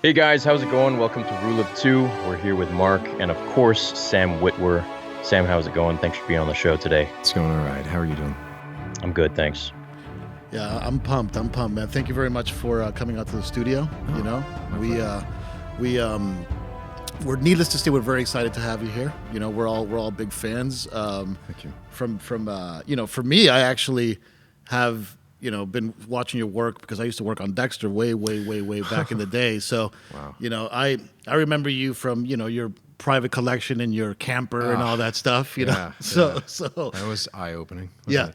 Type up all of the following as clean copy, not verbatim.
Hey guys, how's it going? Welcome to Rule of Two. We're here with Mark and, of course, Sam Witwer. Sam, how's it going? Thanks for being on the show today. It's going all right. How are you doing? I'm good, thanks. Yeah, I'm pumped, man. Thank you very much for coming out to the studio. Oh, You know, my we're needless to say, we're very excited to have you here. You know, we're all big fans. Thank you. From for me, I actually have been watching your work because I used to work on Dexter way back in the day. So, Wow. I remember you from your private collection and your camper and all that stuff. You know, yeah, so That was eye-opening. yeah.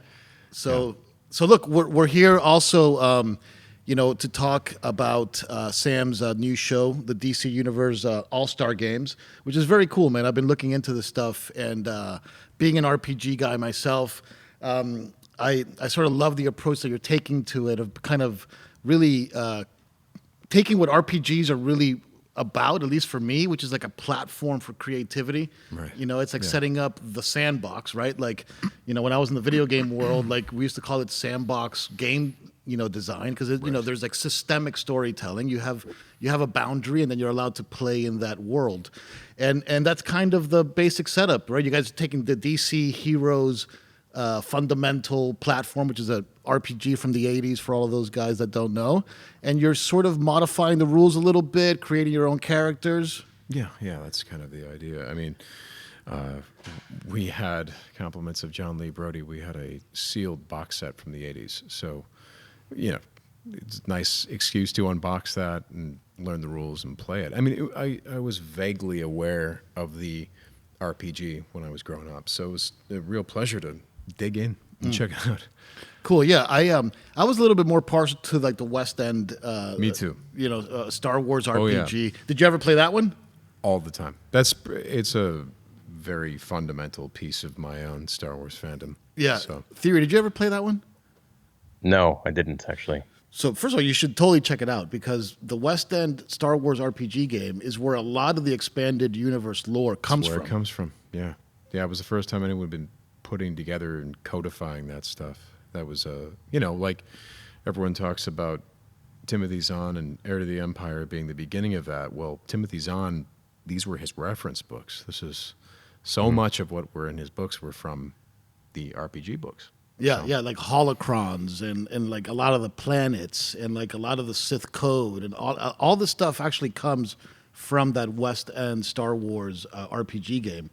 So look, we're here also, to talk about Sam's new show, the DC Universe All-Star Games, which is very cool, man. I've been looking into this stuff, and being an RPG guy myself, I sort of love the approach that you're taking to it, of kind of really taking what RPGs are really about, at least for me, which is like a platform for creativity. Right. It's like Yeah. setting up the sandbox, right? Like, when I was in the video game world, like we used to call it sandbox game, design, because there's like systemic storytelling. You have a boundary, and then you're allowed to play in that world, and that's kind of the basic setup, right? You guys are taking the DC Heroes fundamental platform, which is a RPG from the 80s for all of those guys that don't know, and you're sort of modifying the rules a little bit, creating your own characters. Yeah, that's kind of the idea. I mean, we had compliments of John Lee Brody. We had a sealed box set from the 80s. So, it's a nice excuse to unbox that and learn the rules and play it. I mean, I was vaguely aware of the RPG when I was growing up. So it was a real pleasure to dig in and check it out. Cool. Yeah, I was a little bit more partial to like the West End. Me too. Star Wars Oh, yeah. RPG. Did you ever play that one? All the time. It's a very fundamental piece of my own Star Wars fandom. Yeah. So, Theory. Did you ever play that one? No, I didn't actually. So first of all, you should totally check it out, because the West End Star Wars RPG game is where a lot of the expanded universe lore comes where from. it comes from. Yeah. It was the first time anyone had been putting together and codifying that stuff. That was like everyone talks about Timothy Zahn and Heir to the Empire being the beginning of that. Well, Timothy Zahn, these were his reference books. This is so much of what were in his books were from the RPG books. Yeah, So- yeah, like holocrons and like a lot of the planets and like a lot of the Sith code and all this stuff actually comes from that West End Star Wars RPG game,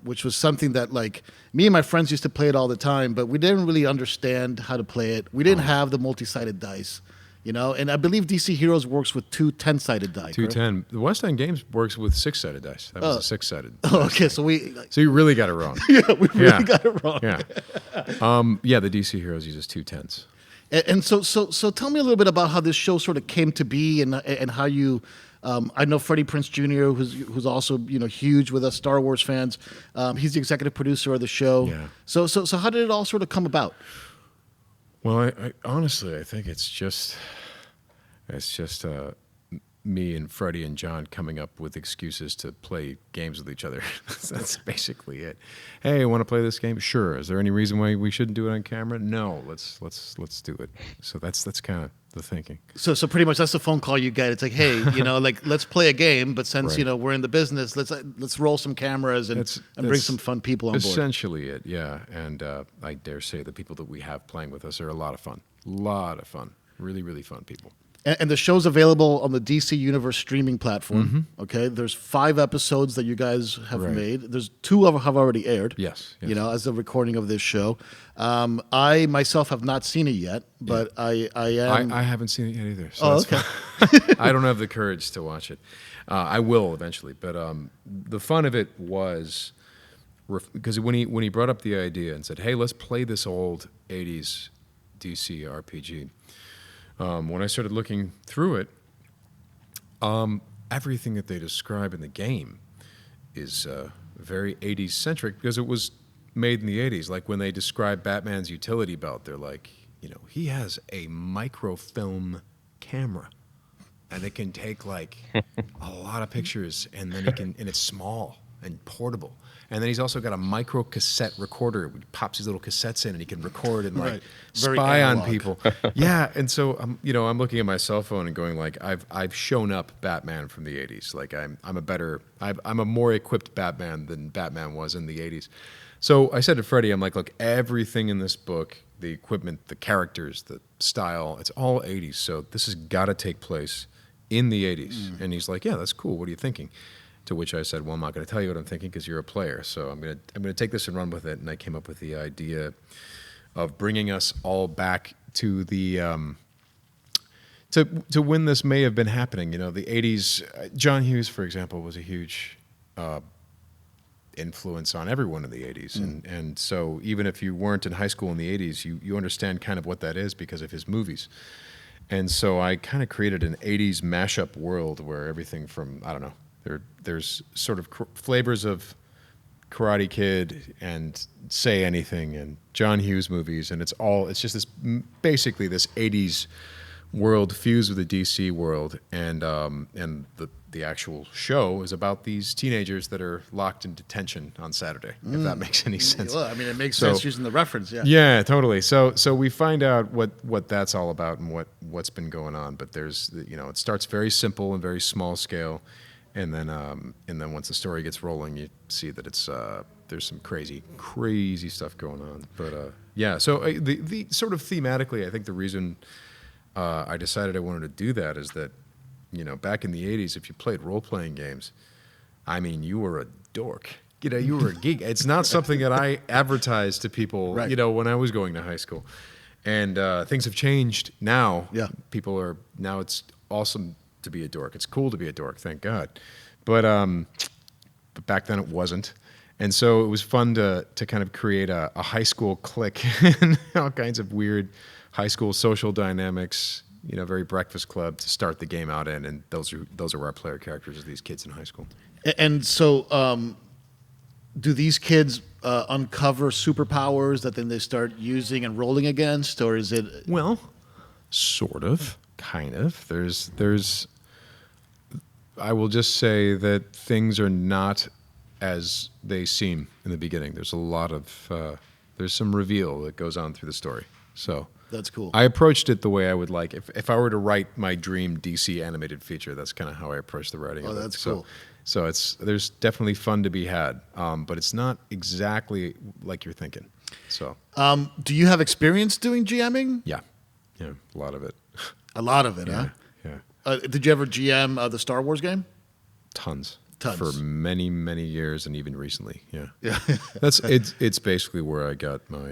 which was something that like me and my friends used to play it all the time, but we didn't really understand how to play it. We didn't have the multi-sided dice, and I believe DC Heroes works with two 10-sided dice. 210. The West End Games works with 6-sided dice. That was a 6-sided. Oh, okay, so So you really got it wrong. we really got it wrong. Yeah. The DC Heroes uses 210s. And so tell me a little bit about how this show sort of came to be, and how you. I know Freddie Prinze Jr., who's also huge with us Star Wars fans. He's the executive producer of the show. Yeah. So how did it all sort of come about? Well, I honestly, I think it's just me and Freddie and John coming up with excuses to play games with each other. That's basically it. Hey, want to play this game? Sure. Is there any reason why we shouldn't do it on camera? No. Let's do it. So that's kind of the thinking. So pretty much that's the phone call you get. It's like, hey, like let's play a game, but since Right. we're in the business, let's roll some cameras and bring That's some fun people on board. Essentially it, yeah. And I dare say the people that we have playing with us are a lot of fun. Really, really fun people. And the show's available on the DC Universe streaming platform. Okay, there's 5 episodes that you guys have Right. made. There's 2 of them have already aired. Yes. As the recording of this show. I myself have not seen it yet, but I am. I haven't seen it yet either. So Oh, that's okay. fine. I don't have the courage to watch it. I will eventually, but the fun of it was because when he brought up the idea and said, "Hey, let's play this old '80s DC RPG." When I started looking through it, everything that they describe in the game is very '80s centric because it was made in the '80s. Like when they describe Batman's utility belt, they're like, he has a microfilm camera, and it can take like a lot of pictures, and then and it's small. and portable. And then he's also got a micro cassette recorder. He pops these little cassettes in, and he can record and like Right. Very spy on analog. people. Yeah, and so I'm looking at my cell phone and going like, I've shown up Batman from the '80s. Like I'm a more equipped Batman than Batman was in the '80s. So I said to Freddie, I'm like, look, everything in this book, the equipment, the characters, the style, it's all '80s. So this has got to take place in the '80s. And he's like, yeah, that's cool. What are you thinking? To which I said, well, I'm not going to tell you what I'm thinking because you're a player. So I'm going to take this and run with it. And I came up with the idea of bringing us all back to the to when this may have been happening. The '80s. John Hughes, for example, was a huge influence on everyone in the '80s, and so even if you weren't in high school in the '80s, you understand kind of what that is because of his movies. And so I kind of created an '80s mashup world where everything from, I don't know, there's sort of flavors of Karate Kid and Say Anything and John Hughes movies, and it's just this basically this '80s world fused with the DC world, and the actual show is about these teenagers that are locked in detention on Saturday. If that makes any sense. Well, I mean, it makes sense using the reference. Yeah. Yeah, totally. So we find out what that's all about and what's been going on. But there's it starts very simple and very small scale, and then once the story gets rolling, you see that it's there's some crazy stuff going on. But yeah, so the sort of thematically, I think the reason I decided I wanted to do that is that back in the '80s, if you played role-playing games, I mean, you were a dork. You were a geek. It's not something that I advertised to people, Right. when I was going to high school. And things have changed now. Yeah. Now it's awesome to be a dork. It's cool to be a dork, thank God. But back then it wasn't. And so it was fun to kind of create a high school clique and all kinds of weird high school social dynamics, very Breakfast Club to start the game out in. And those are our player characters of these kids in high school. And so, do these kids uncover superpowers that then they start using and rolling against, or is it? Well, sort of, kind of. There's. I will just say that things are not as they seem in the beginning. There's a lot of there's some reveal that goes on through the story. So That's cool. I approached it the way I would like. If I were to write my dream DC animated feature, that's kind of how I approach the writing of it. That's cool. So there's definitely fun to be had, but it's not exactly like you're thinking. So Do you have experience doing GMing? yeah, a lot of it. A lot of it, huh? Yeah, Did you ever GM the Star Wars game? tons Tons. for many years, and even recently. Yeah, Yeah. it's basically where I got my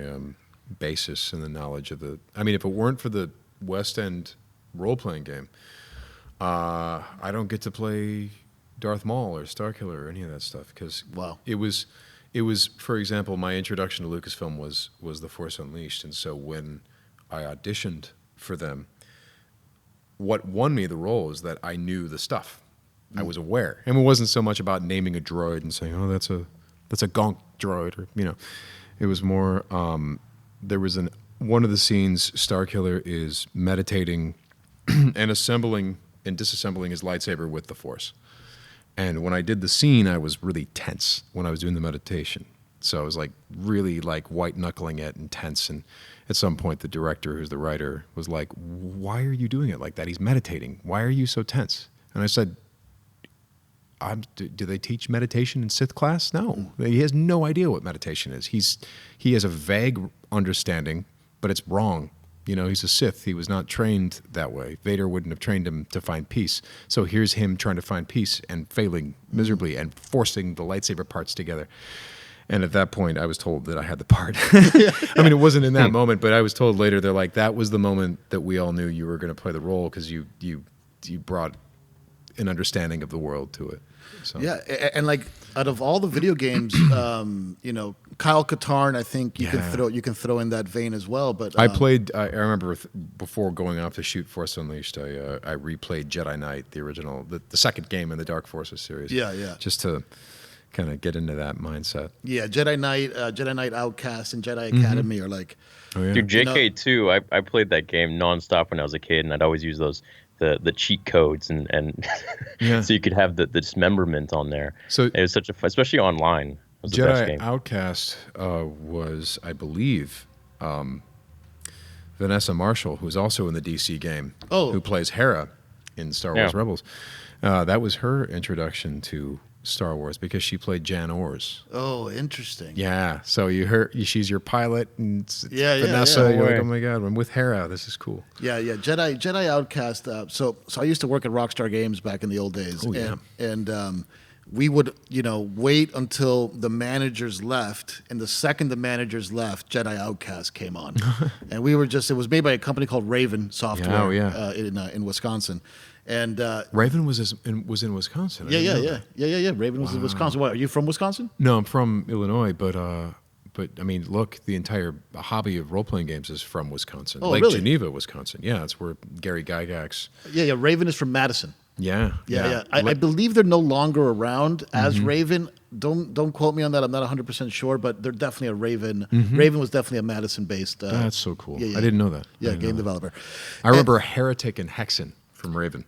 basis in the knowledge of the. I mean, if it weren't for the West End role playing game, I don't get to play Darth Maul or Starkiller or any of that stuff because Wow. it was, for example, my introduction to Lucasfilm was The Force Unleashed, and so when I auditioned for them, what won me the role is that I knew the stuff. I was aware, and it wasn't so much about naming a droid and saying, "Oh, that's a gonk droid," or it was more. There was one of the scenes. Starkiller is meditating and assembling and disassembling his lightsaber with the Force. And when I did the scene, I was really tense when I was doing the meditation. So I was like really like white knuckling it and tense. And at some point, the director, who's the writer, was like, "Why are you doing it like that? He's meditating. Why are you so tense?" And I said, do they teach meditation in Sith class? No. He has no idea what meditation is. He has a vague understanding, but it's wrong. He's a Sith. He was not trained that way. Vader wouldn't have trained him to find peace. So here's him trying to find peace and failing miserably and forcing the lightsaber parts together. And at that point, I was told that I had the part. I mean, it wasn't in that moment, but I was told later, they're like, that was the moment that we all knew you were going to play the role because you brought an understanding of the world to it. So. Yeah, and like out of all the video games, Kyle Katarn, I think you can throw in that vein as well. But I played. I remember before going off to shoot Force Unleashed, I replayed Jedi Knight, the original, the second game in the Dark Forces series. Yeah. Just to kind of get into that mindset. Yeah, Jedi Knight Outcast, and Jedi Academy are like. Oh, yeah. Dude, JK2, I played that game nonstop when I was a kid, and I'd always use those the cheat codes and Yeah. so you could have the dismemberment on there. So It was such a especially online. It was the best Jedi game. Outcast was, I believe, Vanessa Marshall, who's also in the DC game, who plays Hera in Star Wars Rebels. That was her introduction to Star Wars because she played Jan Ors. Oh, interesting. Yeah, so she's your pilot, and it's Yeah, Vanessa. yeah. You're like, way. oh my god, I'm with Hera. This is cool. Yeah. Jedi Outcast. So I used to work at Rockstar Games back in the old days. Oh, yeah. And we would, wait until the managers left, and the second the managers left, Jedi Outcast came on, and we were it was made by a company called Raven Software. Oh, yeah. In Wisconsin, and Raven was in Wisconsin. I didn't know that. Raven was in Wisconsin. What, are you from Wisconsin? No, I'm from Illinois, but I mean, look, the entire hobby of role playing games is from Wisconsin, Oh, Lake really? Geneva, Wisconsin. Yeah, that's where Gary Gygax. Yeah. Raven is from Madison. Yeah, Yeah. I believe they're no longer around as Raven. Don't quote me on that. I'm not 100% sure, but they're definitely a Raven. Raven was definitely a Madison-based. That's so cool. yeah. I didn't know that. Yeah, I didn't game know that. developer. I remember Heretic and Hexen from Raven.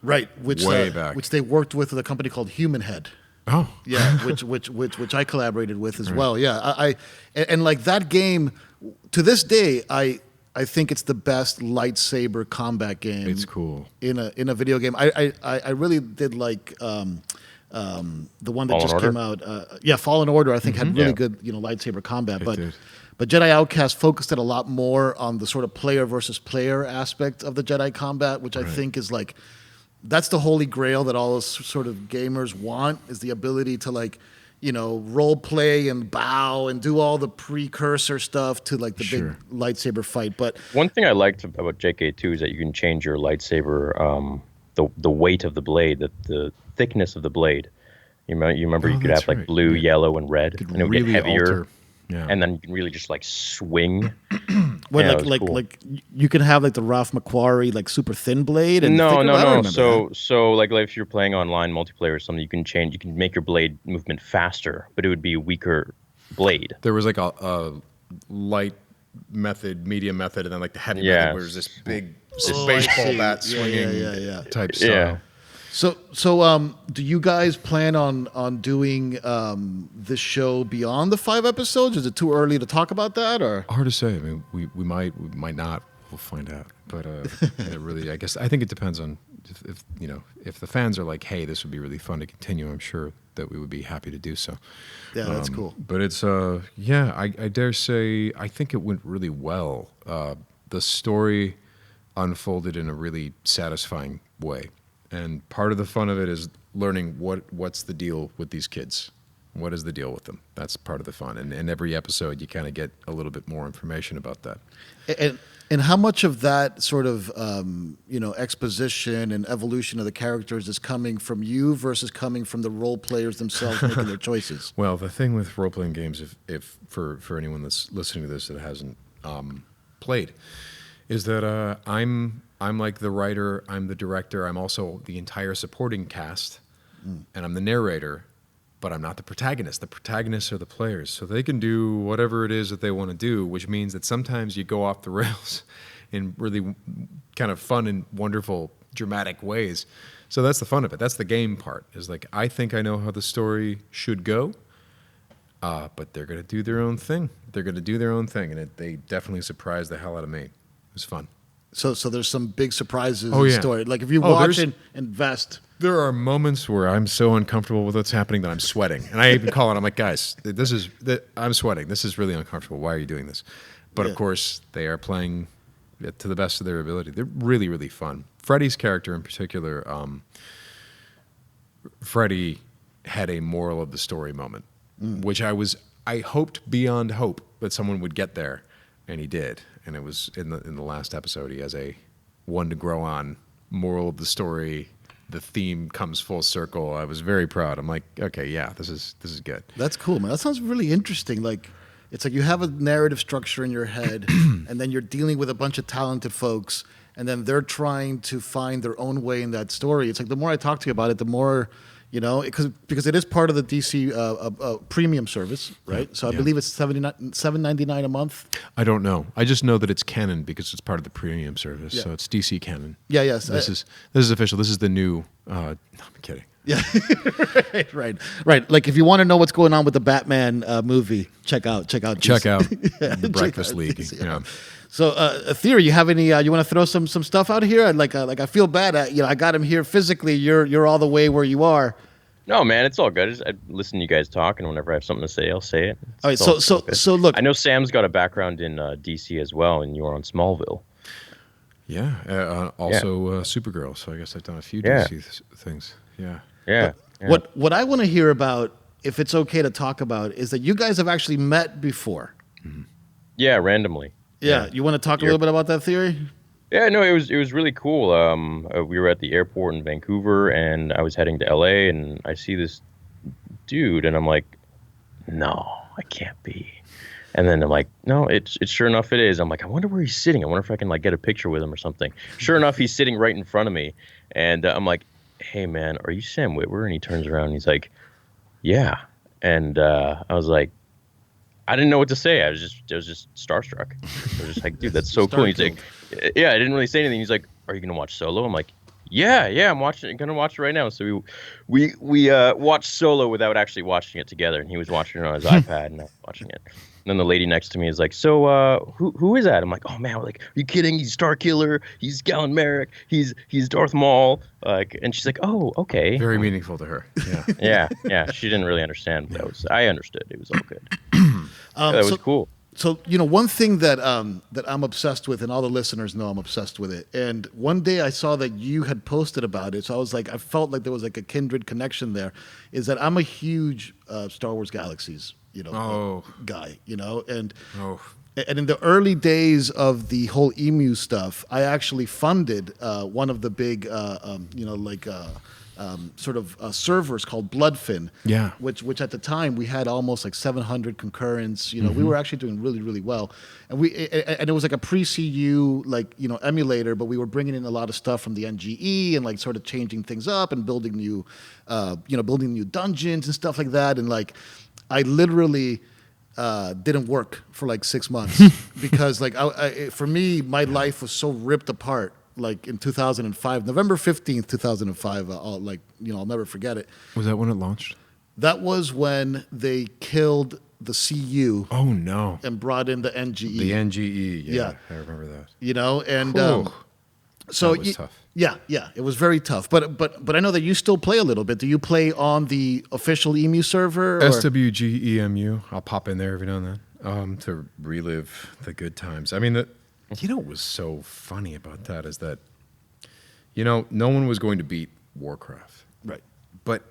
Right, which Way back. which they worked with a company called Human Head. Oh, Yeah, which I collaborated with as well. Yeah, and like that game, to this day, I think it's the best lightsaber combat game. it's cool. in a video game. I really did like the one that Fallen just Order? came out. Fallen Order. I think had really Yeah. good lightsaber combat. It But did. but Jedi Outcast focused it a lot more on the sort of player versus player aspect of the Jedi combat, which I think is like that's the holy grail that all us sort of gamers want, is the ability to like role play and bow and do all the precursor stuff to like the Sure. big lightsaber fight. But One thing I liked about JK2 is that you can change your lightsaber, the weight of the blade, the thickness of the blade. You remember you could that's have like right. blue, Yeah. yellow, and red, Could and it would get really heavier. alter. Yeah. And then you can really just like swing. when Yeah, it was cool. like you can have like the Ralph McQuarrie like super thin blade and No. I don't remember that. So like if you're playing online multiplayer or something, you can make your blade movement faster, but it would be a weaker blade. There was like a light method, medium method, and then like the heavy Yeah. method, where there's this big Oh, I baseball see. bat Yeah, swinging yeah. type style. Yeah. So do you guys plan on doing this show beyond the 5 episodes? Is it too early to talk about that, or? Hard to say. I mean, we might not. We'll find out. But it really, I think it depends on if the fans are like, hey, this would be really fun to continue. I'm sure that we would be happy to do so. Yeah, that's cool. But it's I dare say I think it went really well. The story unfolded in a really satisfying way, and part of the fun of it is learning what's the deal with these kids. What is the deal with them? That's part of the fun. And every episode, you kind of get a little bit more information about that. And how much of that sort of exposition and evolution of the characters is coming from you versus coming from the role players themselves making their choices? Well, the thing with role-playing games, if for anyone that's listening to this that hasn't played, is that I'm like the writer, I'm the director, I'm also the entire supporting cast, and I'm the narrator, but I'm not the protagonist. The protagonists are the players, so they can do whatever it is that they want to do, which means that sometimes you go off the rails in really kind of fun and wonderful, dramatic ways. So that's the fun of it. That's the game part, is like, I think I know how the story should go, but they're going to do their own thing. They're going to do their own thing, and they definitely surprised the hell out of me. It was fun. So there's some big surprises Oh, in the yeah. story. Like if you Oh, watch there's- and invest. There are moments where I'm so uncomfortable with what's happening that I'm sweating. And I even call it, I'm like, guys, I'm sweating. This is really uncomfortable. Why are you doing this? But Yeah. of course, they are playing it to the best of their ability. They're really, really fun. Freddie's character in particular, Freddie had a moral of the story moment, which I hoped beyond hope that someone would get there, and he did. And it was in the last episode. He has a one to grow on moral of the story. The theme comes full circle. I was very proud. I'm like, okay, yeah, this is good. That's cool, man. That sounds really interesting. Like, it's like you have a narrative structure in your head, and then you're dealing with a bunch of talented folks, and then they're trying to find their own way in that story. It's like the more I talk to you about it, the more You know, because it is part of the DC premium service, right? So I believe it's $7.99 a month. I don't know. I just know that it's canon because it's part of the premium service. So it's DC canon. Yeah, yes. This is official. This is the new. No, I'm kidding. Yeah, right. Like if you want to know what's going on with the Batman movie, check out the Breakfast League. Yeah. So, Theory, you have any? You want to throw some stuff out here? Like I feel bad. I got him here physically. You're all the way where you are. No, man, it's all good. I listen to you guys talk, and whenever I have something to say, I'll say it. All right. So look. I know Sam's got a background in DC as well, and you were on Smallville. Yeah. Also, Supergirl. So I guess I've done a few DC things. Yeah. Yeah. What I want to hear about, if it's okay to talk about, is that you guys have actually met before. Mm-hmm. Yeah, randomly. Yeah. You want to talk a little bit about that, Theory? Yeah, no, it was really cool. We were at the airport in Vancouver, and I was heading to LA, and I see this dude, and I'm like, no, I can't be. And then I'm like, no, it's sure enough it is. I'm like, I wonder where he's sitting. I wonder if I can like get a picture with him or something. Sure enough, he's sitting right in front of me, and I'm like, hey man, are you Sam Witwer? And he turns around, and he's like, yeah. And I was like, I didn't know what to say. I was just starstruck. I was just like, dude, that's so cool. And he's like, yeah, I didn't really say anything. He's like, are you gonna watch Solo? I'm like, yeah, I'm gonna watch it right now. So we watched Solo without actually watching it together, and he was watching it on his iPad, and I was watching it. And then the lady next to me is like, so who is that? I'm like, oh man, we're like, are you kidding? He's Starkiller. He's Galen Merrick. He's Darth Maul. And she's like, oh, okay. Very meaningful to her. Yeah. yeah. She didn't really understand, but I understood. It was all good. That was cool. So one thing that I'm obsessed with, and all the listeners know I'm obsessed with it. And one day I saw that you had posted about it, so I was like, I felt like there was like a kindred connection there. Is that I'm a huge Star Wars Galaxies, guy, and in the early days of the whole Emu stuff, I actually funded one of the big, servers called Bloodfin. Yeah. Which at the time we had almost like 700 concurrents. We were actually doing really, really well, and it was like a pre-CU emulator, but we were bringing in a lot of stuff from the NGE and like sort of changing things up and building new dungeons and stuff like that. And like I literally didn't work for like 6 months because like for me my life was so ripped apart. Like in 2005, November 15th, 2005, I'll never forget it. Was that when it launched? That was when they killed the CU. Oh no! And brought in the NGE. The NGE, yeah. I remember that. And so that was tough. Yeah, it was very tough. But I know that you still play a little bit. Do you play on the official EMU server? SWGEMU. I'll pop in there every now and then to relive the good times. I mean, what was so funny about that is that, no one was going to beat Warcraft. Right. But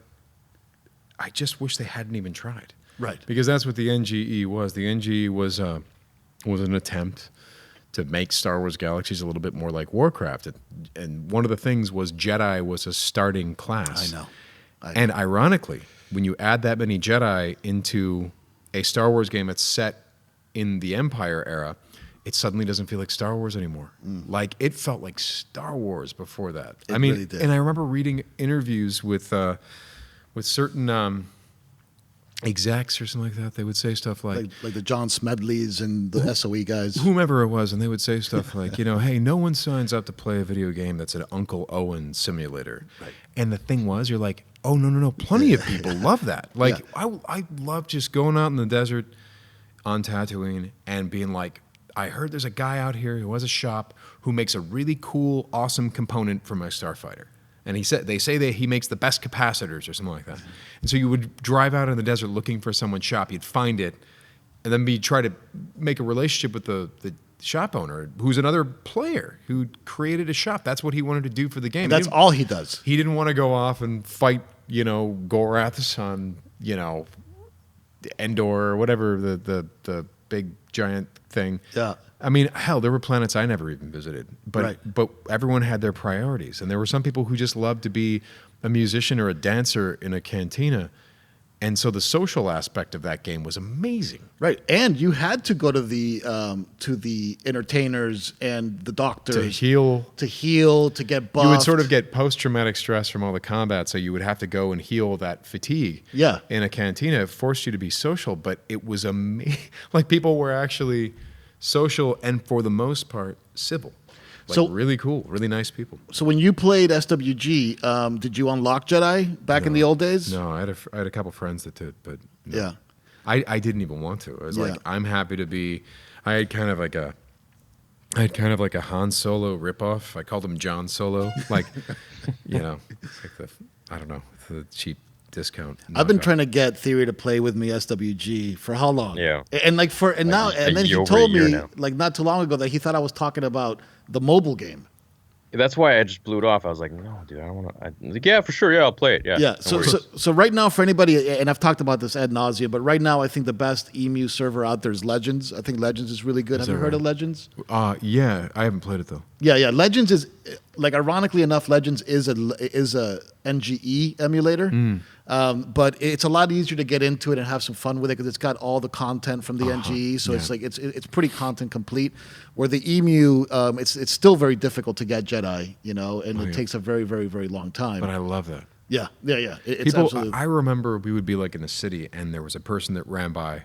I just wish they hadn't even tried. Right. Because that's what the NGE was. The NGE was an attempt to make Star Wars Galaxies a little bit more like Warcraft. And one of the things was Jedi was a starting class. I know. And ironically, when you add that many Jedi into a Star Wars game that's set in the Empire era, it suddenly doesn't feel like Star Wars anymore. Like it felt like Star Wars before that. It really did. And I remember reading interviews with certain execs or something like that. They would say stuff like the John Smedleys and the SOE guys, whomever it was, and they would say stuff like, hey, no one signs up to play a video game that's an Uncle Owen simulator. Right. And the thing was, you're like, oh no, plenty of people love that. Like I love just going out in the desert on Tatooine and being like, I heard there's a guy out here who has a shop who makes a really cool, awesome component for my starfighter. And they say that he makes the best capacitors or something like that. And so you would drive out in the desert looking for someone's shop, you'd find it, and then try to make a relationship with the shop owner, who's another player who created a shop. That's what he wanted to do for the game. And that's all he does. He didn't want to go off and fight, Goraths on, Endor or whatever the big giant thing. Yeah. I mean, hell, there were planets I never even visited, but everyone had their priorities, and there were some people who just loved to be a musician or a dancer in a cantina, And so the social aspect of that game was amazing. Right, and you had to go to the entertainers and the doctors To heal. to get buffed. You would sort of get post-traumatic stress from all the combat, so you would have to go and heal that fatigue. Yeah. In a cantina, it forced you to be social, but it was amazing. Like, people were actually social and, for the most part, civil. Like, So- really cool, really nice people. So when you played SWG, did you unlock Jedi back in the old days? No, I had a couple friends that did, but no. Yeah. I didn't even want to. I was like, Yeah. I'm happy to be. I had kind of like a Han Solo ripoff. I called him John Solo. Like, it's like I don't know, the cheap discount. I've been knockoff. trying to get Theory to play with me SWG for how long? Yeah. And like now, a and then he year- over told a year me now. like not too long ago that he thought I was talking about the mobile game. That's why I just blew it off. I was like, no, dude, I don't want to. Like, yeah, for sure. Yeah, I'll play it. Yeah. Yeah. no So, worries. so right now, for anybody, and I've talked about this ad nauseum, but right now, I think the best emu server out there is Legends. I think Legends is really good. Have you that heard of right? Legends? Yeah, I haven't played it though. Yeah. Legends is like, ironically enough, Legends is a NGE emulator, but it's a lot easier to get into it and have some fun with it because it's got all the content from the NGE. So it's like it's pretty content complete. Where the Emu, it's still very difficult to get Jedi, and it takes a very, very, very long time. But I love that. Yeah. It's People, absolutely. I remember we would be like in a city, and there was a person that ran by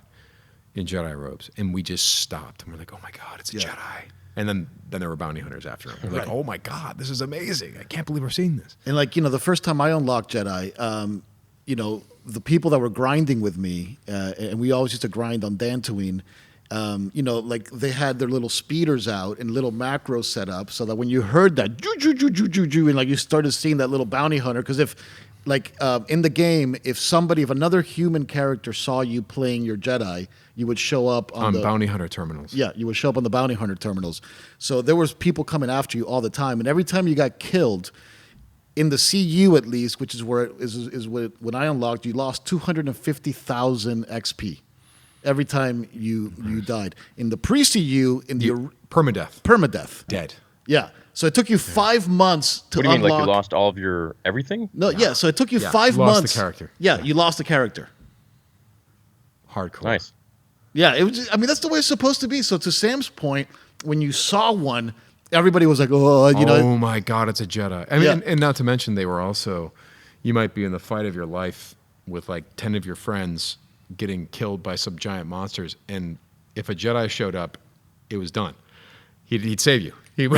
in Jedi robes, and we just stopped, and we're like, "Oh my God, it's a Yeah. Jedi!" And then there were bounty hunters after him. We're like, Right. "Oh my God, this is amazing! I can't believe we're seeing this." And like, the first time I unlocked Jedi, the people that were grinding with me, and we always used to grind on Dantooine, like they had their little speeders out and little macros set up so that when you heard that, and like you started seeing that little bounty hunter, because if, like, in the game, if another human character saw you playing your Jedi, you would show up on the bounty hunter terminals. Yeah, you would show up on the bounty hunter terminals. So there was people coming after you all the time, and every time you got killed, in the CU at least, which is where when I unlocked, you lost 250,000 XP every time you died. In the pre-CU, Permadeath. permadeath. Dead. Yeah. So it took you 5 months to What do you mean? unlock. Like you lost all of your everything? No, yeah. So it took you Yeah, 5 lost the months. character. Yeah, Yeah. you lost the character. Hardcore. Nice. Yeah, it was. I mean, that's the way it's supposed to be. So to Sam's point, when you saw one, everybody was like, "Oh, Oh my God, it's a Jedi!" I mean, Yeah. and not to mention they were also, you might be in the fight of your life with like 10 of your friends getting killed by some giant monsters, and if a Jedi showed up, it was done. He'd save you. He'd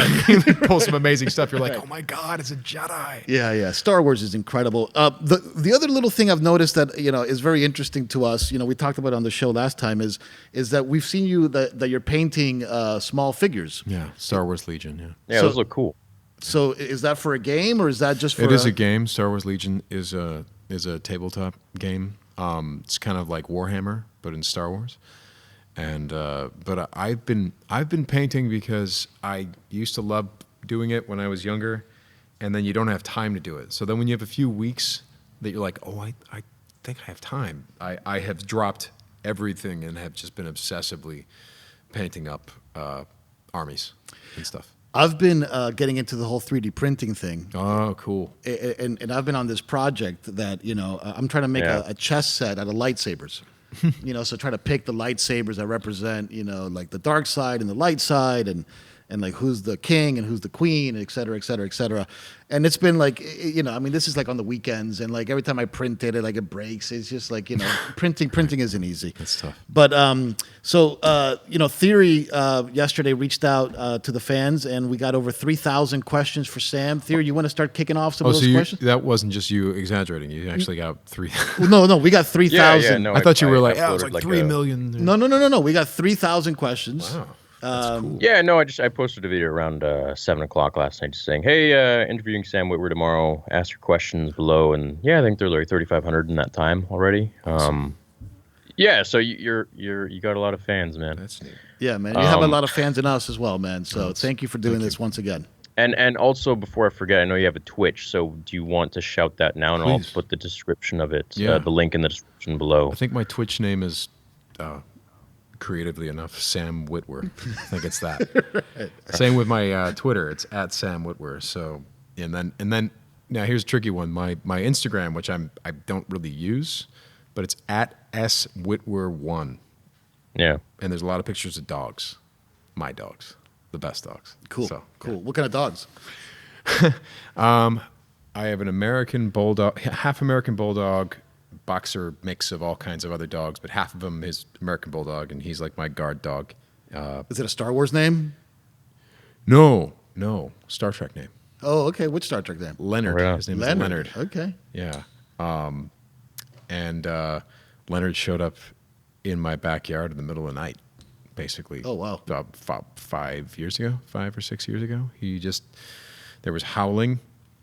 pull some amazing stuff. You're like, "Oh my God, it's a Jedi!" Yeah. Star Wars is incredible. The other little thing I've noticed that is very interesting to us. We talked about it on the show last time is that we've seen you that you're painting small figures. Yeah, Star Wars Legion. Yeah, Yeah, So- those look cool. So is that for a game or is that just for? it is a game. Star Wars Legion is a tabletop game. It's kind of like Warhammer, but in Star Wars. And but I've been painting because I used to love doing it when I was younger, and then you don't have time to do it. So then when you have a few weeks that you're like, "Oh, I think I have time," I have dropped everything and have just been obsessively painting up armies and stuff. I've been getting into the whole 3D printing thing. Oh, cool. And I've been on this project that I'm trying to make Yeah. a chess set out of lightsabers. So try to pick the lightsabers that represent like the dark side and the light side, and like who's the king and who's the queen, et cetera, et cetera, et cetera. And it's been like, I mean, this is like on the weekends, and like every time I print it, like it breaks. It's just like, printing isn't easy. It's tough. But Theory yesterday reached out to the fans, and we got over 3,000 questions for Sam. Theory, you want to start kicking off some Oh, of so those questions? that wasn't just you exaggerating. You actually got 3. No, we got 3,000. Yeah, no. I thought you were like, uploaded it was like 3 million. No. We got 3,000 questions. Wow, that's cool. Yeah, no, I posted a video around 7 o'clock last night just saying, hey, interviewing Sam Witwer tomorrow. Ask your questions below. And yeah, I think there's like 3,500 in that time already. Yeah, so you got a lot of fans, man. That's neat. Yeah, man. You have a lot of fans in us as well, man. So thank you for doing this once again. And also, before I forget, I know you have a Twitch, so do you want to shout that now? And I'll Please. put the description of it, Yeah. the link in the description below. I think my Twitch name is, creatively enough, Sam Witwer. I think it's that. Same with my Twitter. It's at Sam Witwer. So and then now here's a tricky one. My Instagram, which I don't really use, but it's at @SWitwer1. Yeah. And there's a lot of pictures of dogs. My dogs. The best dogs. Cool. So, Cool. What kind of dogs? I have an American Bulldog, half American Bulldog, boxer mix of all kinds of other dogs, but half of them is American Bulldog, and he's like my guard dog. Is it a Star Wars name? No, Star Trek name. Oh, okay. Which Star Trek name? Leonard. Yeah. His name is Leonard. Okay. Yeah. And Leonard showed up in my backyard in the middle of the night, basically. Oh, wow. About 5 or 6 years ago. There was howling,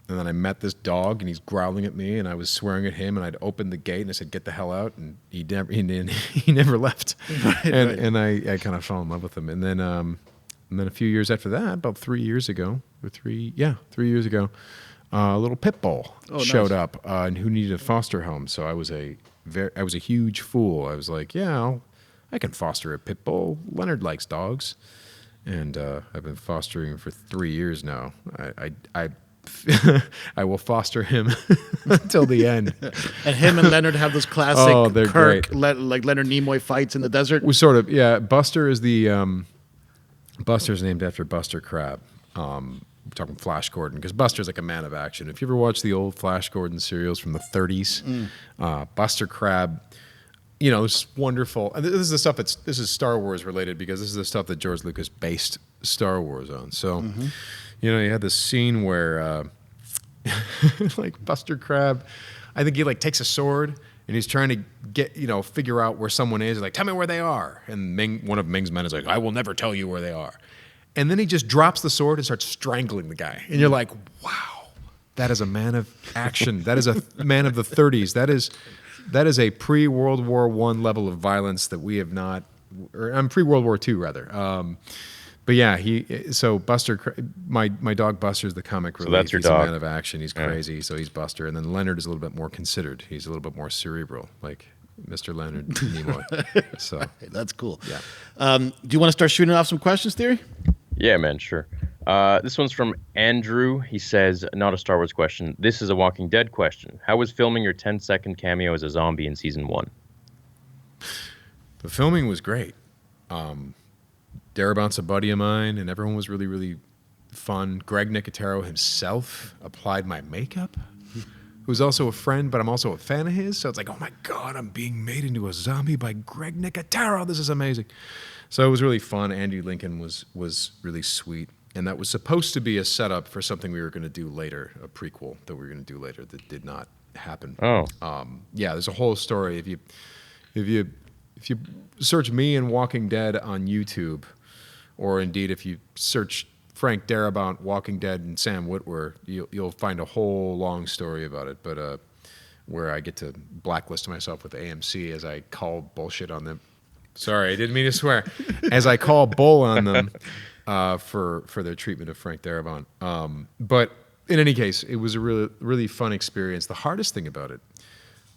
and then I met this dog, and he's growling at me, and I was swearing at him, and I'd opened the gate, and I said, "Get the hell out," and he never left. And I kind of fell in love with him. And then a few years after that, about 3 years ago, 3 years ago, a little pit bull showed up, and who needed a foster home. So I was a huge fool. I was like, yeah, I can foster a pit bull. Leonard likes dogs, and I've been fostering him for 3 years now. I will foster him until the end. And him and Leonard have this classic Oh, they're Kirk, great. like Leonard Nimoy fights in the desert. We sort of, yeah. Buster is Buster's named after Buster Crabbe. We're talking Flash Gordon, because Buster's like a man of action. If you ever watch the old Flash Gordon serials from the 30s, Buster Crabbe, it's wonderful. And this is the stuff this is Star Wars related, because this is the stuff that George Lucas based Star Wars on. So, you had this scene where, like Buster Crabbe, I think he like takes a sword and he's trying to get, figure out where someone is. He's like, tell me where they are. And one of Ming's men is like, I will never tell you where they are. And then he just drops the sword and starts strangling the guy. And you're like, wow, that is a man of action. That is a man of the 30s. That is a pre-World War I level of violence that we have not, or pre-World War II rather. But yeah, so Buster, my dog Buster's the comic relief. So that's your he's dog. a man of action. He's crazy, so he's Buster. And then Leonard is a little bit more considered. He's a little bit more cerebral, like Mr. Leonard Nimoy. So Hey, that's cool. Yeah. Do you want to start shooting off some questions, Theory? Yeah, man, sure. This one's from Andrew. He says, not a Star Wars question. This is a Walking Dead question. How was filming your 10-second cameo as a zombie in season 1? The filming was great. Darabont's a buddy of mine, and everyone was really, really fun. Greg Nicotero himself applied my makeup, who's also a friend, but I'm also a fan of his. So it's like, oh my God, I'm being made into a zombie by Greg Nicotero. This is amazing. So it was really fun. Andy Lincoln was really sweet. And that was supposed to be a setup for something we were going to do later, a prequel that we were going to do later that did not happen. Oh. Yeah, there's a whole story. If you search me and Walking Dead on YouTube, or indeed if you search Frank Darabont, Walking Dead, and Sam Witwer, you'll find a whole long story about it. But where I get to blacklist myself with AMC as I call bullshit on them. Sorry, I didn't mean to swear. As I call bull on them for their treatment of Frank Darabont. But in any case, it was a really, really fun experience. The hardest thing about it,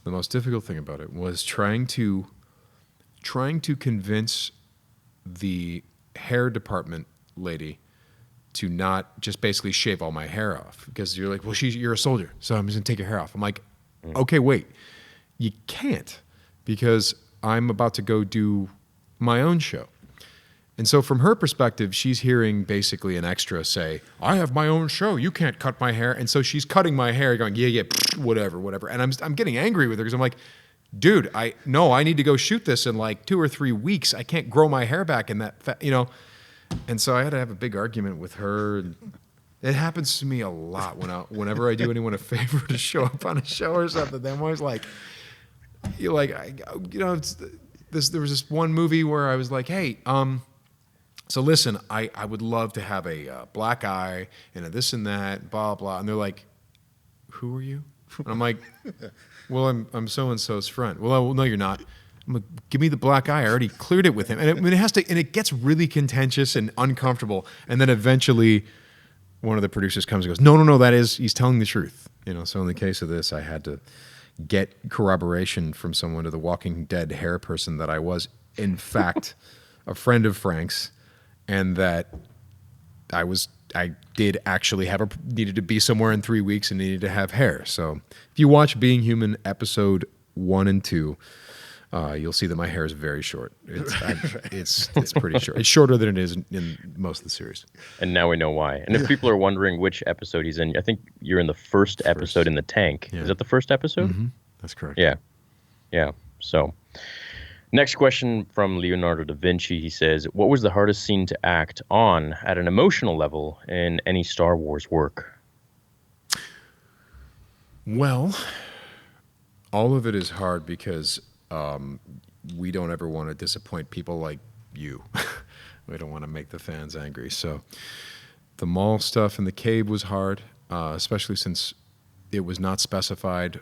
the most difficult thing about it, was trying to convince the hair department lady to not just basically shave all my hair off, because you're like, well, you're a soldier, so I'm just gonna take your hair off. I'm like, okay, wait, you can't, because I'm about to go do my own show. And so from her perspective, she's hearing basically an extra say, I have my own show, you can't cut my hair. And so she's cutting my hair going, yeah, whatever. And I'm getting angry with her, because I'm like, dude, I need to go shoot this in like 2 or 3 weeks. I can't grow my hair back in that, And so I had to have a big argument with her. And it happens to me a lot whenever I do anyone a favor to show up on a show or something. I'm always like, there was this one movie where I was like, hey, so listen, I would love to have a black eye and a this and that, blah, blah. And they're like, who are you? And I'm like, well, I'm so-and-so's friend. Well, no, you're not. I'm like, give me the black eye. I already cleared it with him. And it gets really contentious and uncomfortable. And then eventually one of the producers comes and goes, no, he's telling the truth. So in the case of this, I had to get corroboration from someone to the Walking Dead hair person that I was, in fact, a friend of Frank's, and that I did actually needed to be somewhere in 3 weeks and needed to have hair. So if you watch Being Human episode 1 and 2, you'll see that my hair is very short. It's pretty short. It's shorter than it is in most of the series. And now we know why. And if people are wondering which episode he's in, I think you're in the first episode in the tank. Yeah. Is that the first episode? Mm-hmm. That's correct. Yeah. Yeah. So, next question from Leonardo da Vinci. He says, what was the hardest scene to act on at an emotional level in any Star Wars work? Well, all of it is hard because we don't ever want to disappoint people like you. We don't want to make the fans angry. So the Maul stuff in the cave was hard, especially since it was not specified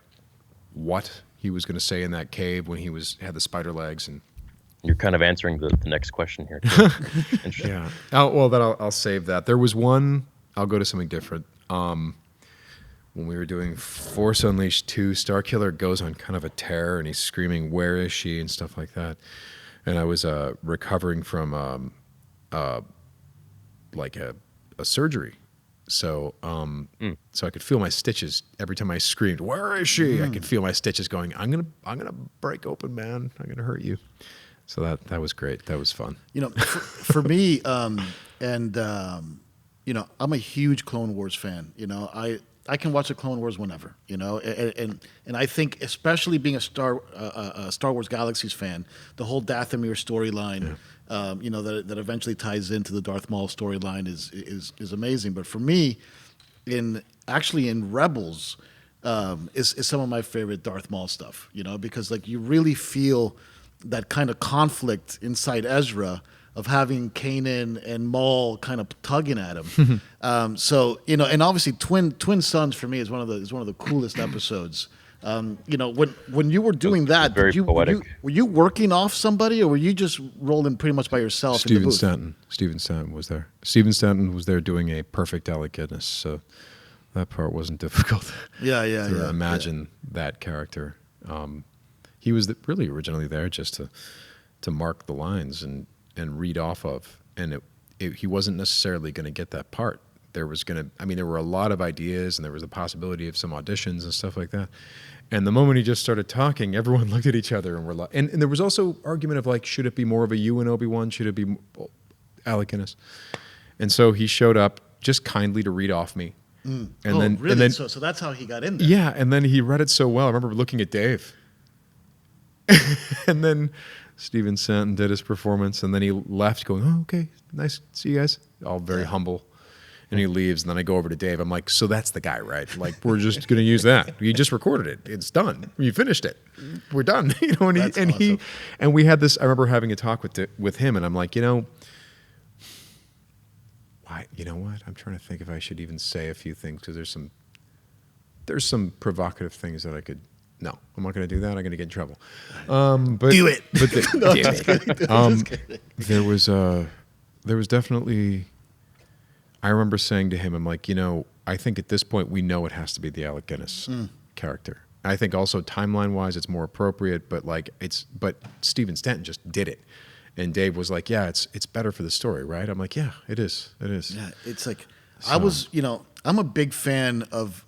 what he was going to say in that cave when he had the spider legs. And you're kind of answering the next question here, too. Interesting. Yeah. Then I'll save that. There was one. I'll go to something different. When we were doing Force Unleashed 2, Starkiller goes on kind of a tear, and he's screaming, "Where is she?" and stuff like that. And I was recovering from like a surgery, so so I could feel my stitches every time I screamed, "Where is she?" I could feel my stitches going, I'm gonna break open, man. I'm gonna hurt you. So that was great. That was fun. You know, for me, you know, I'm a huge Clone Wars fan. You know, I can watch the Clone Wars whenever. You know, and I think especially being a Star Wars Galaxies fan, the whole Dathomir storyline, you know, that eventually ties into the Darth Maul storyline is amazing. But for me, in Rebels, is some of my favorite Darth Maul stuff. You know, because like you really feel that kind of conflict inside Ezra of having Kanan and Maul kind of tugging at him. So you know, and obviously Twin Sons for me is one of the coolest episodes. You know, when you were doing that, very poetic. Were you working off somebody, or were you just rolling pretty much by yourself? in the booth? Stephen Stanton was there. Stephen Stanton was there doing a perfect Alec Guinness, so that part wasn't difficult. To imagine that character. He was really originally there just to mark the lines and read off of, and he wasn't necessarily going to get that part. There were a lot of ideas, and there was a possibility of some auditions and stuff like that. And the moment he just started talking, everyone looked at each other and were like, and there was also argument of like, should it be more of a you and Obi-Wan? Should it be Alec Guinness? And so he showed up just kindly to read off me. And then so that's how he got in there. Yeah, and then he read it so well. I remember looking at Dave. And then Stephen Stanton did his performance, and then he left going, "Oh, okay, nice, see you guys." All very humble. And he leaves, and then I go over to Dave. I'm like, "So that's the guy, right? Like, we're just going to use that. You just recorded it. It's done. You finished it. We're done." You know, and we had this. I remember having a talk with him, and I'm like, you know what? I'm trying to think if I should even say a few things, because there's some provocative things that I could. No, I'm not going to do that. I'm going to get in trouble. But do it. But No, I'm just kidding. There was definitely. I remember saying to him, I'm like, you know, I think at this point we know it has to be the Alec Guinness character. I think also timeline-wise it's more appropriate, but Stephen Stanton just did it. And Dave was like, yeah, it's better for the story, right? I'm like, yeah, it is. Yeah, it's like, I'm a big fan of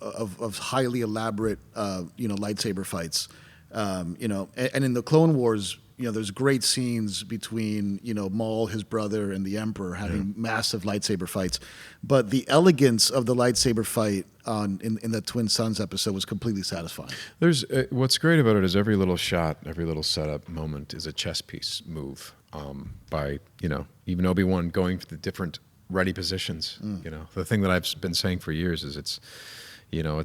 highly elaborate, lightsaber fights. And in the Clone Wars, there's great scenes between, Maul, his brother, and the Emperor having massive lightsaber fights. But the elegance of the lightsaber fight in the Twin Sons episode was completely satisfying. There's what's great about it is every little shot, every little setup moment is a chess piece move by, even Obi-Wan going for the different ready positions. The thing that I've been saying for years is it's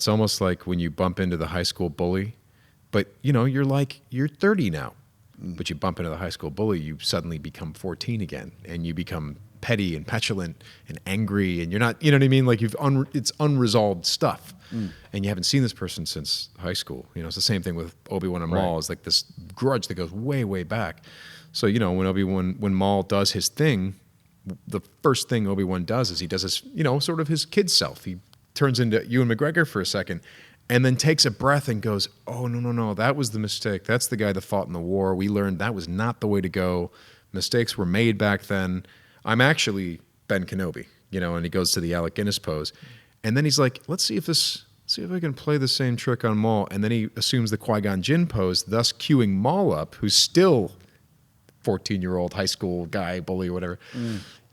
almost like when you bump into the high school bully, but you're 30 now. But you bump into the high school bully, you suddenly become 14 again, and you become petty and petulant and angry, and you're not, you know what I mean? Like it's unresolved stuff, and you haven't seen this person since high school. It's the same thing with Obi-Wan and Maul. It's like this grudge that goes way, way back. So when Maul does his thing, the first thing Obi-Wan does is he does his, sort of his kid self. He turns into Ewan McGregor for a second. And then takes a breath and goes, "Oh, no, that was the mistake. That's the guy that fought in the war. We learned that was not the way to go. Mistakes were made back then. I'm actually Ben Kenobi," and he goes to the Alec Guinness pose. And then he's like, let's see if this see if I can play the same trick on Maul. And then he assumes the Qui-Gon Jinn pose, thus cueing Maul up, who's still 14-year-old high school guy, bully, or whatever,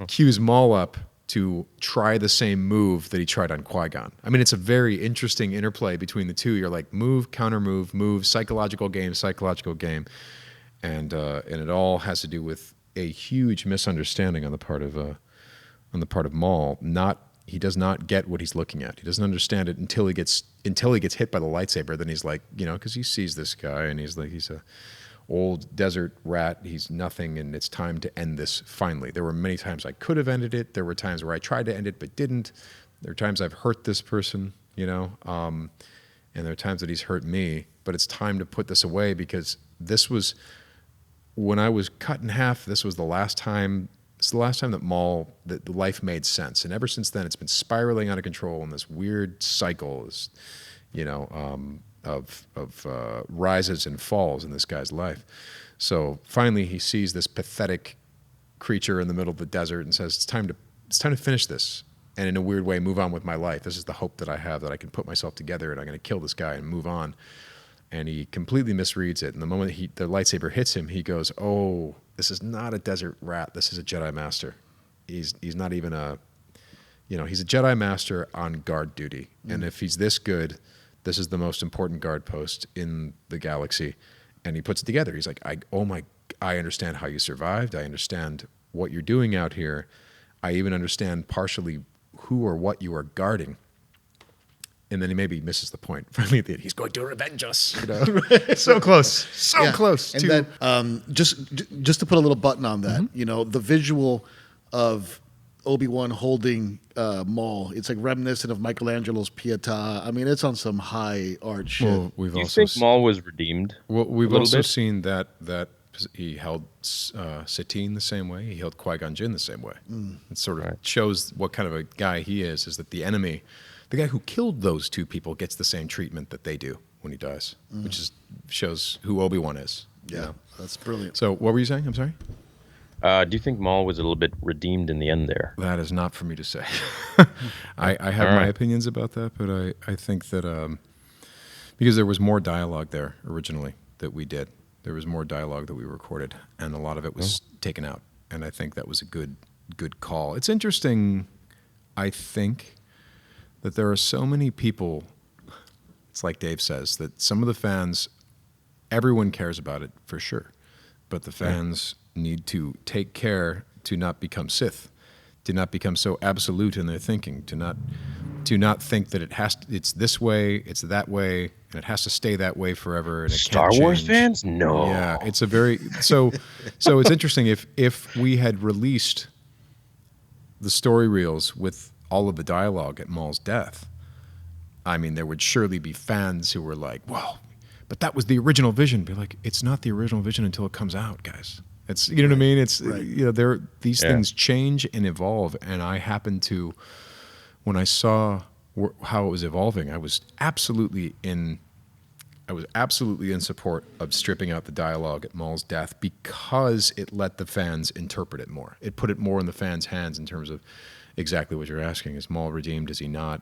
cues Maul up to try the same move that he tried on Qui-Gon. I mean, it's a very interesting interplay between the two. You're like, move, counter move, psychological game. And it all has to do with a huge misunderstanding on the part of Maul. He does not get what he's looking at. He doesn't understand it until he gets hit by the lightsaber. Then he's like, because he sees this guy and he's a old desert rat. He's nothing, and it's time to end this finally. There were many times I could have ended it. There were times where I tried to end it but didn't. There are times I've hurt this person, and there are times that he's hurt me. But it's time to put this away, because this was, when I was cut in half, this was the last time. It's the last time that Maul, that life made sense. And ever since then, it's been spiraling out of control in this weird cycle, of rises and falls in this guy's life. So finally, he sees this pathetic creature in the middle of the desert and says, "It's time to finish this, and in a weird way, move on with my life. This is the hope that I have, that I can put myself together, and I'm going to kill this guy and move on." And he completely misreads it. And the moment the lightsaber hits him, he goes, "Oh, this is not a desert rat. This is a Jedi Master. He's not even he's a Jedi Master on guard duty. And if he's this good, this is the most important guard post in the galaxy." And he puts it together. He's like, I understand how you survived. I understand what you're doing out here. I even understand partially who or what you are guarding. And then he maybe misses the point. Finally, he's going to revenge us. So close, close. And then just to put a little button on that, the visual of Obi-Wan holding Maul, it's like reminiscent of Michelangelo's Pietà. I mean, it's on some high art shit. Well, we've Do you also think Maul was redeemed? Well, we've a little also bit? seen that he held Satine the same way. He held Qui-Gon Jinn the same way. It sort of shows what kind of a guy he is that the enemy, the guy who killed those two people, gets the same treatment that they do when he dies, which shows who Obi-Wan is. Yeah, that's brilliant. So what were you saying? I'm sorry? Do you think Maul was a little bit redeemed in the end there? That is not for me to say. I have my opinions about that, but I think that because there was more dialogue there originally that we did. There was more dialogue that we recorded, and a lot of it was taken out. And I think that was a good call. It's interesting, I think, that there are so many people, it's like Dave says, that some of the fans, everyone cares about it for sure, but the fans need to take care to not become Sith, to not become so absolute in their thinking, to not think that it's this way, it's that way, and it has to stay that way forever. And it Star can't Wars change. fans? No. Yeah, it's a very so it's interesting if we had released the story reels with all of the dialogue at Maul's death, I mean, there would surely be fans who were like, "Well, but that was the original vision." Be like, it's not the original vision until it comes out, guys. It's what I mean. It's these things change and evolve, and I happened to, when I saw how it was evolving, I was absolutely in support of stripping out the dialogue at Maul's death, because it let the fans interpret it more. It put it more in the fans' hands in terms of exactly what you're asking. Is Maul redeemed? Is he not?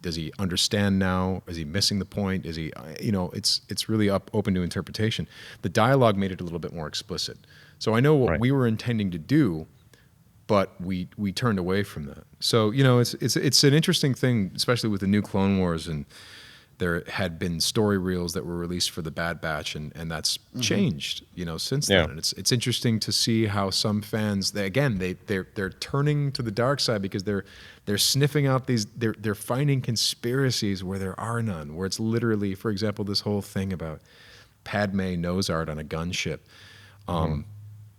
Does he understand now? Is he missing the point? Is he? It's really open to interpretation. The dialogue made it a little bit more explicit. So I know what we were intending to do, but we turned away from that. So it's an interesting thing, especially with the new Clone Wars, and there had been story reels that were released for the Bad Batch, and that's changed since then. And it's interesting to see how some fans they're turning to the dark side, because they're sniffing out they're finding conspiracies where there are none, where it's literally, for example, this whole thing about Padme nose art on a gunship.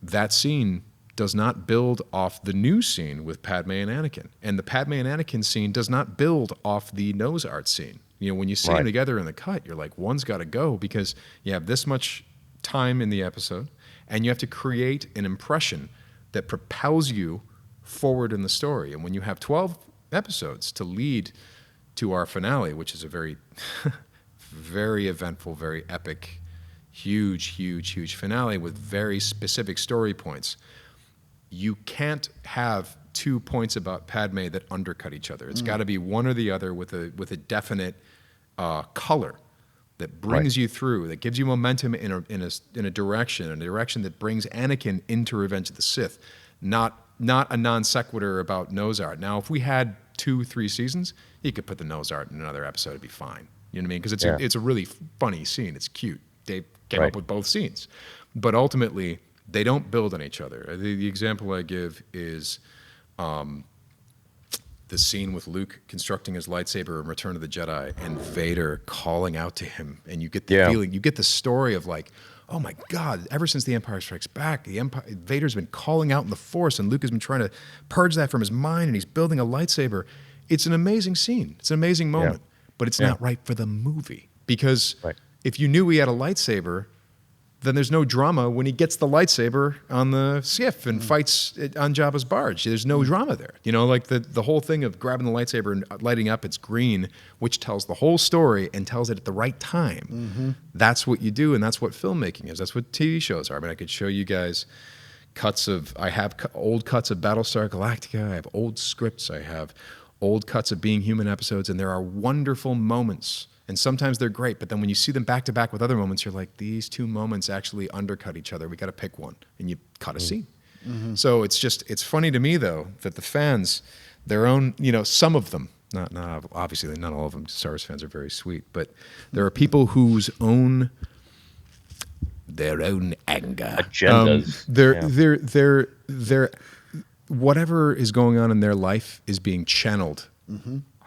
That scene does not build off the new scene with Padme and Anakin. And the Padme and Anakin scene does not build off the nose art scene. When you see them together in the cut, you're like, one's got to go, because you have this much time in the episode, and you have to create an impression that propels you forward in the story. And when you have 12 episodes to lead to our finale, which is a very, very eventful, very epic, huge finale with very specific story points, you can't have 2 points about Padme that undercut each other. It's got to be one or the other with a definite color that brings you through, that gives you momentum in a direction that brings Anakin into Revenge of the Sith, not a non sequitur about nose art. Now, if we had 2-3 seasons, you could put the nose art in another episode; it'd be fine. You know what I mean? Because it's a really funny scene. It's cute. They came up with both scenes, but ultimately they don't build on each other. The example I give is the scene with Luke constructing his lightsaber in Return of the Jedi and Vader calling out to him, and you get the feeling, you get the story of like, oh my God, ever since The Empire Strikes Back, Vader's been calling out in the Force, and Luke has been trying to purge that from his mind, and he's building a lightsaber. It's an amazing scene. It's an amazing moment, but it's not right for the movie, because if you knew he had a lightsaber, then there's no drama when he gets the lightsaber on the skiff and fights on Jabba's barge. There's no drama there. You know, like the whole thing of grabbing the lightsaber and lighting up its green, which tells the whole story and tells it at the right time. That's what you do, and that's what filmmaking is. That's what TV shows are. I mean, I could show you guys I have old cuts of Battlestar Galactica. I have old scripts. I have old cuts of Being Human episodes, and there are wonderful moments. And sometimes they're great, but then when you see them back to back with other moments, you're like, these two moments actually undercut each other. We got to pick one, and you cut a scene. So it's funny to me though that the fans, their own, some of them, not obviously not all of them. Star Wars fans are very sweet, but there are people whose their own anger, agendas, their whatever is going on in their life is being channeled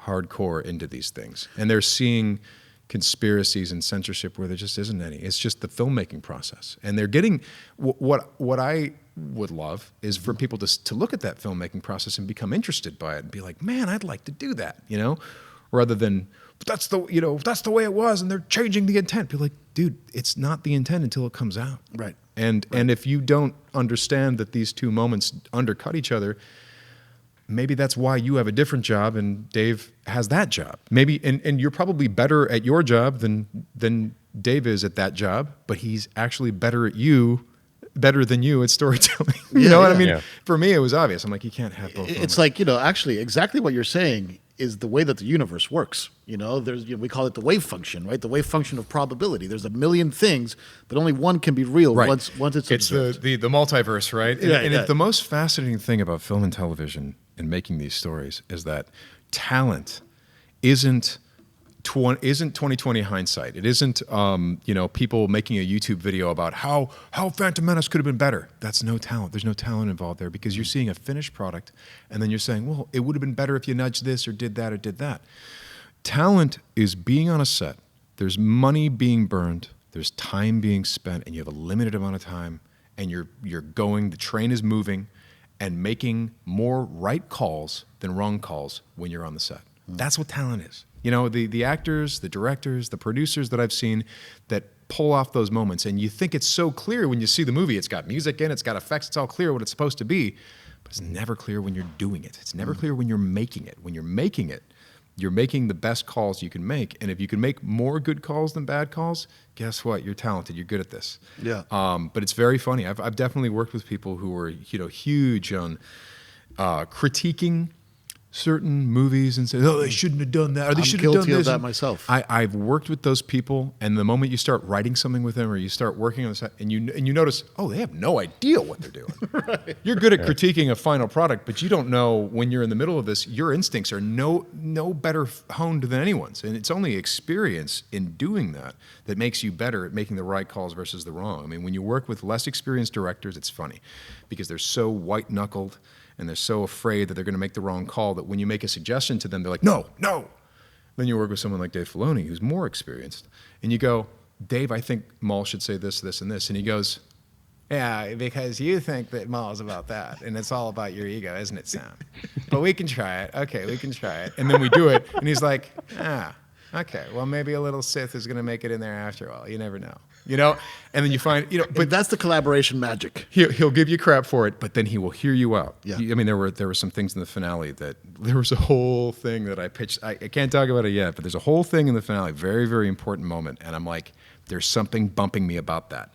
hardcore into these things, and they're seeing conspiracies and censorship where there just isn't any. It's just the filmmaking process, and they're getting what I would love is for people to look at that filmmaking process and become interested by it and be like, man, I'd like to do that, rather than that's the way it was and they're changing the intent. Be like, dude, it's not the intent until it comes out, right? And if you don't understand that these two moments undercut each other, maybe that's why you have a different job and Dave has that job. Maybe, and you're probably better at your job than Dave is at that job, but he's actually better than you at storytelling. You know what I mean? Yeah. For me, it was obvious. I'm like, you can't have both. It's like, actually exactly what you're saying is the way that the universe works. There's we call it the wave function, right? The wave function of probability. There's a million things, but only one can be real once it's observed. It's the multiverse, right? And the most fascinating thing about film and television and making these stories is that talent isn't 2020 hindsight. It isn't people making a YouTube video about how Phantom Menace could have been better. That's no talent. There's no talent involved there because you're seeing a finished product and then you're saying, well, it would have been better if you nudged this or did that or did that. Talent is being on a set. There's money being burned. There's time being spent, and you have a limited amount of time, and you're going. The train is moving, and making more right calls than wrong calls when you're on the set. That's what talent is. The actors, the directors, the producers that I've seen that pull off those moments, and you think it's so clear when you see the movie. It's got music in, it's got effects, it's all clear what it's supposed to be, but it's never clear when you're doing it. It's never clear when you're making it. When you're making it, you're making the best calls you can make, and if you can make more good calls than bad calls, guess what? You're talented. You're good at this. Yeah. But it's very funny. I've definitely worked with people who were huge on critiquing certain movies and say, oh, they shouldn't have done that, or they should have done this. I'm guilty of that myself. I've worked with those people, and the moment you start writing something with them or you start working on the set, and you notice, oh, they have no idea what they're doing. Right. You're good at critiquing a final product, but you don't know when you're in the middle of this, your instincts are no better honed than anyone's. And it's only experience in doing that makes you better at making the right calls versus the wrong. I mean, when you work with less experienced directors, it's funny because they're so white-knuckled and they're so afraid that they're going to make the wrong call that when you make a suggestion to them, they're like, no. Then you work with someone like Dave Filoni, who's more experienced, and you go, Dave, I think Maul should say this, this, and this. And he goes, yeah, because you think that Maul is about that, and it's all about your ego, isn't it, Sam? But we can try it. Okay, we can try it. And then we do it, and he's like, okay, well, maybe a little Sith is going to make it in there after all. You never know. And then you find, but that's the collaboration magic. He'll give you crap for it, but then he will hear you out. Yeah. I mean, there were some things in the finale that there was a whole thing that I pitched. I can't talk about it yet, but there's a whole thing in the finale, very, very important moment. And I'm like, there's something bumping me about that.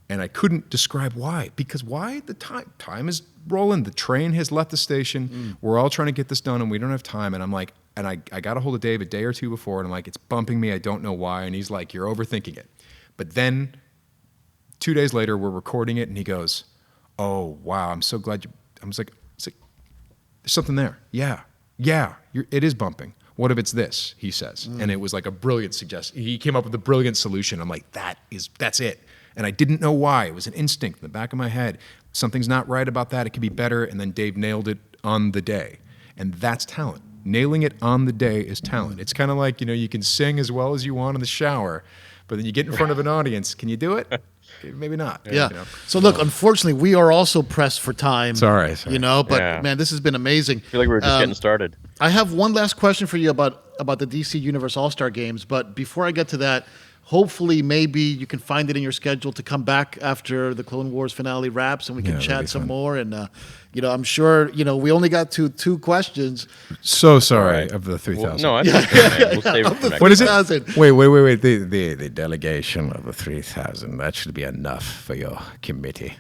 And I couldn't describe why, because why? The time is rolling. The train has left the station. We're all trying to get this done, and we don't have time. And I'm like, and I got a hold of Dave a day or two before, and I'm like, it's bumping me. I don't know why. And he's like, you're overthinking it. But then 2 days later, we're recording it, and he goes, oh, wow, I'm so glad you. I was like, there's something there. Yeah, it is bumping. What if it's this? He says. And it was like a brilliant suggestion. He came up with a brilliant solution. I'm like, that's it. And I didn't know why. It was an instinct in the back of my head. Something's not right about that. It could be better. And then Dave nailed it on the day. And that's talent. Nailing it on the day is talent. It's kind of like, you can sing as well as you want in the shower, but then you get in front of an audience. Can you do it? Maybe not. Yeah. So look, unfortunately, we are also pressed for time. Sorry. But man, this has been amazing. I feel like we were just getting started. I have one last question for you about the DC Universe All-Star Games, but before I get to that, hopefully maybe you can find it in your schedule to come back after the Clone Wars finale wraps and we can chat some more. And I'm sure we only got to 2 questions. So sorry of the 3,000. No, I think we'll save it for next What is it? 3,000. Wait. The delegation of the 3,000. That should be enough for your committee.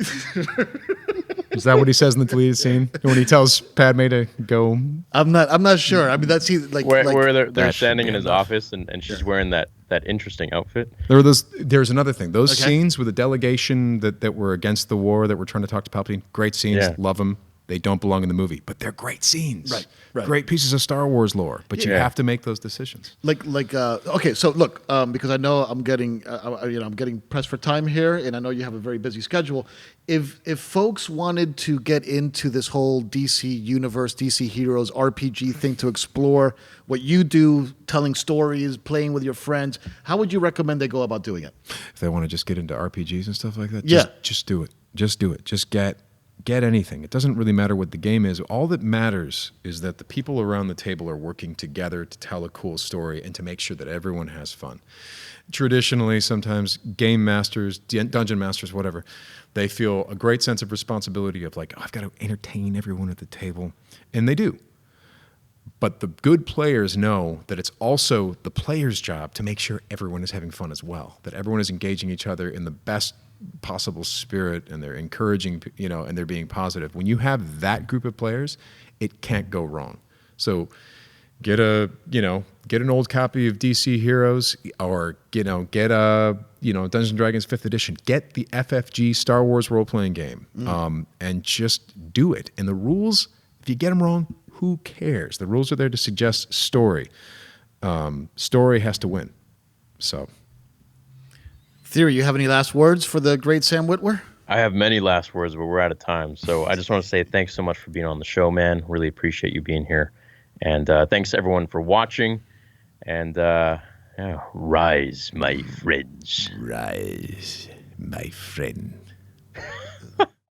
Is that what he says in the deleted scene when he tells Padme to go? I'm not sure. I mean, that's like where they're That standing should in be his enough. office and she's wearing that interesting outfit. There's another thing. Those Okay. scenes with the delegation that were against the war, that were trying to talk to Palpatine, great scenes. Yeah. Love them. They don't belong in the movie, but they're great scenes. Right. Great pieces of Star Wars lore. But you Yeah. have to make those decisions. okay, so look, because I know I'm getting pressed for time here, and I know you have a very busy schedule. If folks wanted to get into this whole DC universe, DC Heroes RPG thing to explore what you do, telling stories, playing with your friends, how would you recommend they go about doing it? If they want to just get into RPGs and stuff like that, Yeah. just do it. Just do it. Just get anything. It doesn't really matter what the game is. All that matters is that the people around the table are working together to tell a cool story and to make sure that everyone has fun. Traditionally, sometimes game masters, dungeon masters, whatever, they feel a great sense of responsibility of like, oh, I've got to entertain everyone at the table. And they do. But the good players know that it's also the player's job to make sure everyone is having fun as well, that everyone is engaging each other in the best possible spirit, and they're encouraging, and they're being positive. When you have that group of players, it can't go wrong. So get an old copy of DC Heroes, or get a Dungeons and Dragons 5th edition. Get the FFG Star Wars role-playing game, and just do it. And the rules, if you get them wrong, who cares? The rules are there to suggest story. Story has to win. So, Theory, you have any last words for the great Sam Witwer? I have many last words, but we're out of time. So I just want to say thanks so much for being on the show, man. Really appreciate you being here. And thanks everyone for watching. And rise, my friends. rise, my friend.